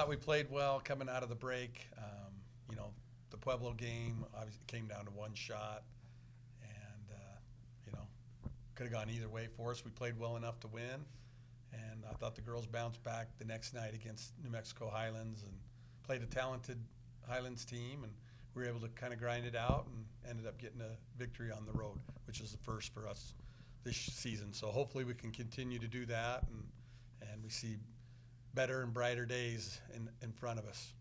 thought we played well coming out of the break. The Pueblo game obviously came down to one shot, and could have gone either way for us. We played well enough to win, and I thought the girls bounced back the next night against New Mexico Highlands and played a talented Highlands team, and we were able to kind of grind it out and ended up getting a victory on the road, which is the first for us this season. So hopefully we can continue to do that, and we see better and brighter days in front of us.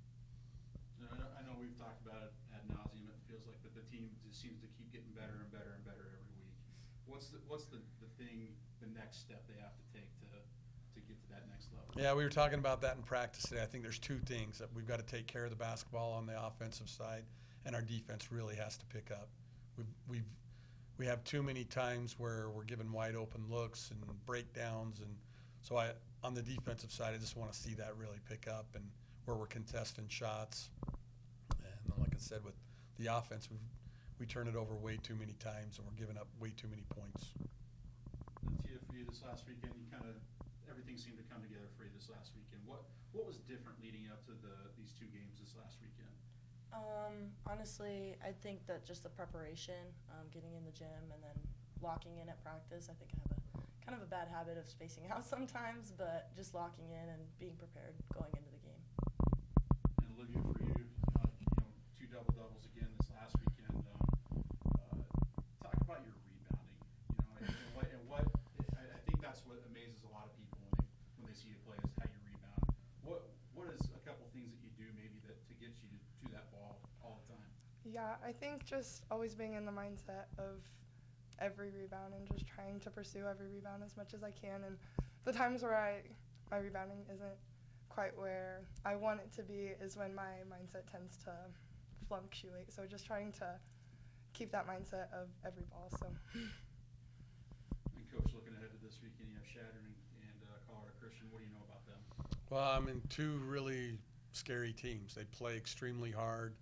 I know we've talked about it ad nauseum. It feels like that the team just seems to keep getting better and better and better every week. What's the thing, the next step they have to take to get to that next level? Yeah, we were talking about that in practice today. I think there's two things that we've got to take care of the basketball on the offensive side, and our defense really has to pick up. We have too many times where we're given wide open looks and breakdowns, and so on the defensive side, I just want to see that really pick up and where we're contesting shots. And like I said, with the offense, we turn it over way too many times, and we're giving up way too many points. Tia, for you this last weekend, everything seemed to come together for you this last weekend. What was different leading up to these two games this last weekend? Honestly, I think that just the preparation, getting in the gym and then locking in at practice. I think I have kind of a bad habit of spacing out sometimes, but just locking in and being prepared going into the game. And Olivia, for you, two double-doubles again this last weekend. Talk about your rebounding. I think that's what amazes a lot of people when they see you play is how you rebound. What is a couple things that you do maybe to get you to that ball all the time? Yeah, I think just always being in the mindset of every rebound and just trying to pursue every rebound as much as I can. And the times where my rebounding isn't quite where I want it to be is when my mindset tends to fluctuate. So just trying to keep that mindset of every ball. So. And Coach, looking ahead to this weekend, you have Shatter and Colorado Christian. What do you know about them? Well, I'm in two really scary teams. They play extremely hard.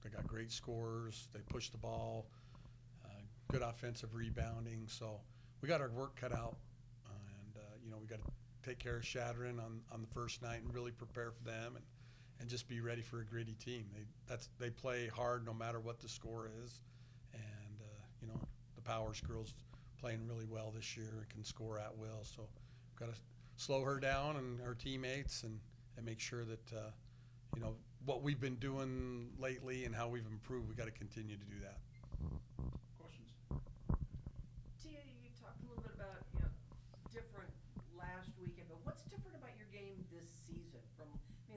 They got great scorers. They push the ball. Good offensive rebounding. So we got our work cut out, and we got to take care of Shattering on the first night and really prepare for them and just be ready for a gritty team. They play hard no matter what the score is, and the Powers girls playing really well this year and can score at will. So we've got to slow her down and her teammates and make sure that what we've been doing lately and how we've improved, we got to continue to do that. Questions? Tia, you talked a little bit about different last weekend, but what's different about your game this season?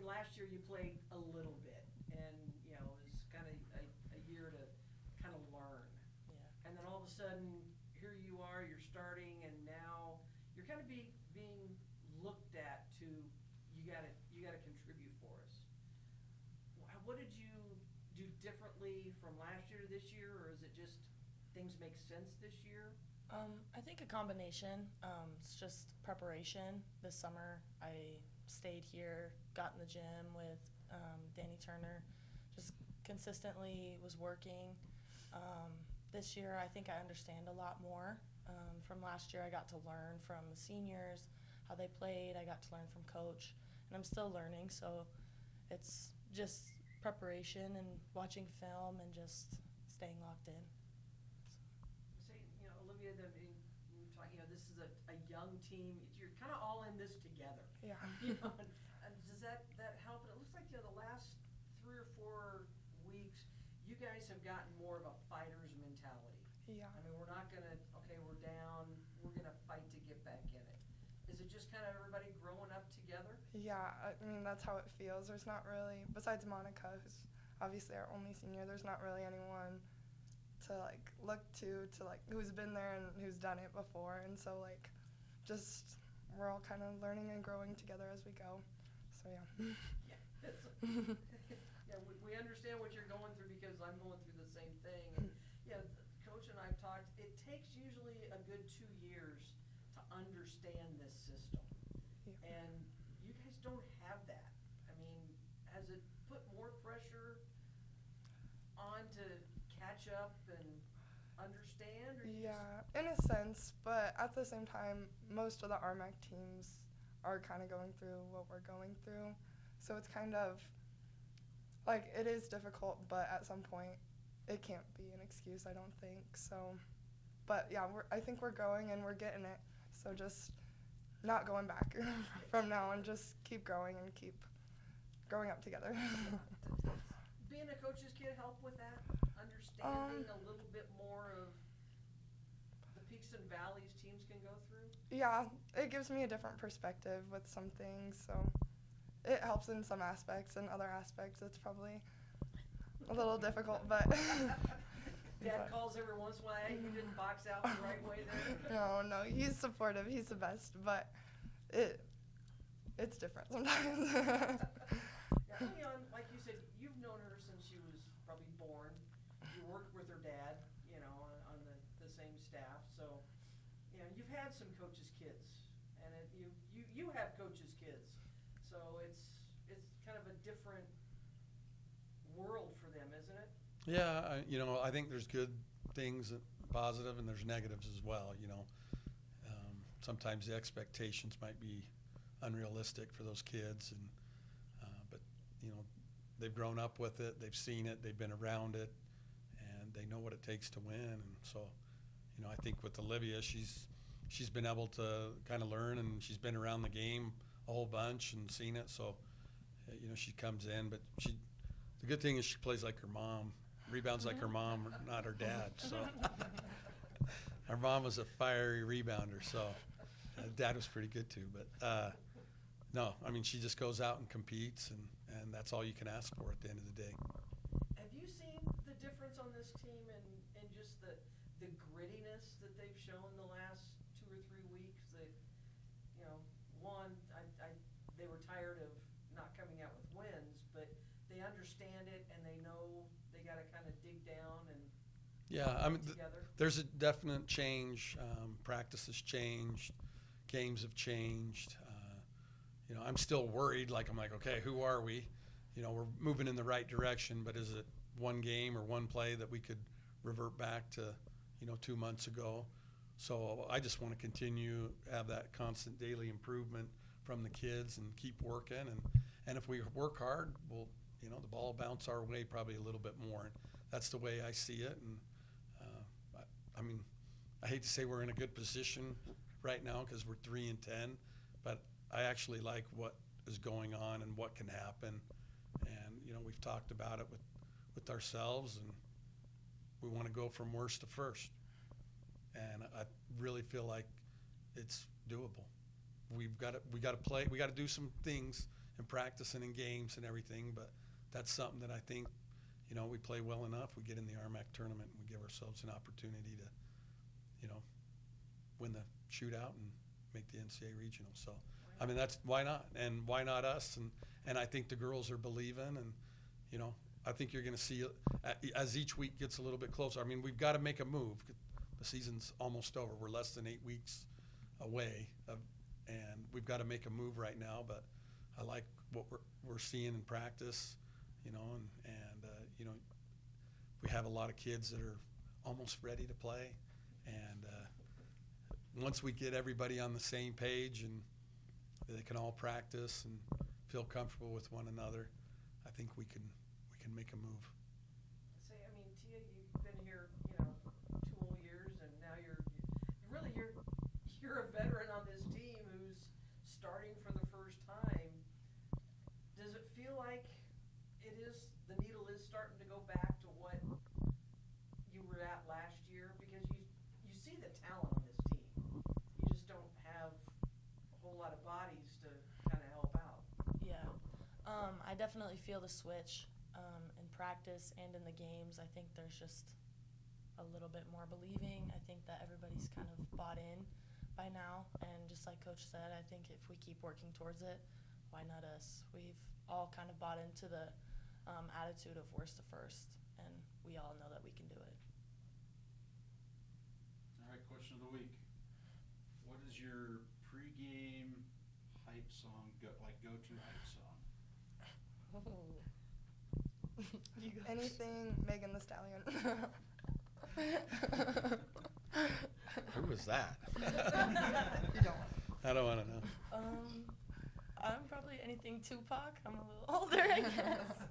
Last year you played a little bit, and it was kind of a year to kind of learn. Yeah. And then all of a sudden, here you are, you're starting, and now you're kind of being looked at to you got to contribute for us. What did you do differently from last year to this year, or is it just things make sense this year? I think a combination. It's just preparation. This summer I stayed here, got in the gym with Danny Turner, just consistently was working. This year I think I understand a lot more. From last year I got to learn from the seniors, how they played. I got to learn from Coach, and I'm still learning. So it's just preparation and watching film and just staying locked in. Olivia, this is a young team. You're kind of all in this together. Yeah. And does that help? And it looks like the last 3 or 4 weeks, you guys have gotten more of a fighter's mentality. Yeah. We're not gonna. Okay, we're down. We're gonna fight to get back in it. Is it just kind of everybody growing up together? Yeah, that's how it feels. There's not really, besides Monica, who's obviously our only senior, there's not really anyone to look to who's been there and who's done it before. And so just we're all kind of learning and growing together as we go. So yeah. Yeah, we understand what you're going through because I'm going through the same thing. And Coach and I've talked, it takes usually a good 2 years to understand this system. Yeah. And you guys don't have that. Has it put more pressure on to catch up and understand? Or yeah, in a sense, but at the same time, most of the RMAC teams are kind of going through what we're going through. So it's kind of like it is difficult, but at some point it can't be an excuse, I don't think. So, but yeah, I think we're going and we're getting it. So just not going back from now on, just keep growing and keep growing up together. Being a coach's kid help with that? Understanding a little bit more of the peaks and valleys teams can go through? Yeah, it gives me a different perspective with some things, so it helps in some aspects. In other aspects, it's probably a little difficult, but Dad calls every once in a while, you didn't box out the right way there. No, he's supportive. He's the best, but it's different sometimes. Now, Leon, like you said, you've known her since she was probably born. You worked with her dad, on the same staff. So, you've had some coaches' kids, and you have coaches' kids. So it's kind of a different world for them, isn't it? Yeah, I think there's good things, positive, and there's negatives as well. Sometimes the expectations might be unrealistic for those kids, but they've grown up with it, they've seen it, they've been around it, and they know what it takes to win. And so, I think with Olivia, she's been able to kind of learn, and she's been around the game a whole bunch and seen it. So, she comes in, but the good thing is she plays like her mom, rebounds like her mom, not her dad. So, her mom was a fiery rebounder, so dad was pretty good too. But no, she just goes out and competes, and that's all you can ask for at the end of the day. Have you seen the difference on this team and just the grittiness that they've shown the last 2 or 3 weeks? That they were tired of not coming out with wins, but they understand it and they know they got to kind of dig down and together. There's a definite change. Practice has changed, games have changed. I'm still worried. I'm like, okay, who are we? We're moving in the right direction, but is it one game or one play that we could revert back to, 2 months ago? So I just want to continue to have that constant daily improvement from the kids and keep working. And if we work hard, we'll, the ball will bounce our way probably a little bit more. And that's the way I see it. And I hate to say we're in a good position right now because we're 3-10, but I actually like what is going on and what can happen. And, we've talked about it with ourselves, and we want to go from worst to first. And I really feel like it's doable. We got to play. We got to do some things in practice and in games and everything, but that's something that I think, we play well enough. We get in the RMAC tournament and we give ourselves an opportunity to, win the shootout and make the NCAA regional. So, that's why not? And why not us? And I think the girls are believing, and, I think you're going to see as each week gets a little bit closer. We've got to make a move. The season's almost over. We're less than 8 weeks away, and we've got to make a move right now. But I like what we're seeing in practice, and we have a lot of kids that are almost ready to play. And once we get everybody on the same page and they can all practice and feel comfortable with one another, I think we can make a move. Tia, you've been here, 2 whole years, and now you're a veteran on this team who's starting for the first time. Does it feel like the needle is starting to go back to what you were at last year? Because you see the talent on this team. You just don't have a whole lot of bodies to kind of help out. Yeah. I definitely feel the switch in practice and in the games. I think there's just a little bit more believing. I think that everybody's kind of bought in by now. And just like Coach said, I think if we keep working towards it, why not us? We've all kind of bought into the attitude of worst to first, and we all know that we can do it. All right, question of the week. What is your pregame hype song, go-to hype song? Anything Megan Thee Stallion. Who was that? You don't. I don't want to know. I'm probably anything Tupac. I'm a little older, I guess.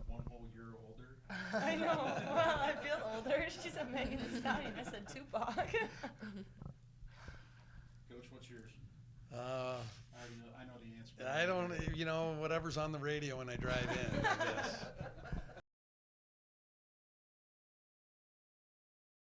One whole year older. I know. Well, I feel older. She said Megan Thee Stallion. I said Tupac. Coach, what's yours? Uh, I know the answer. I don't, whatever's on the radio when I drive in, I guess.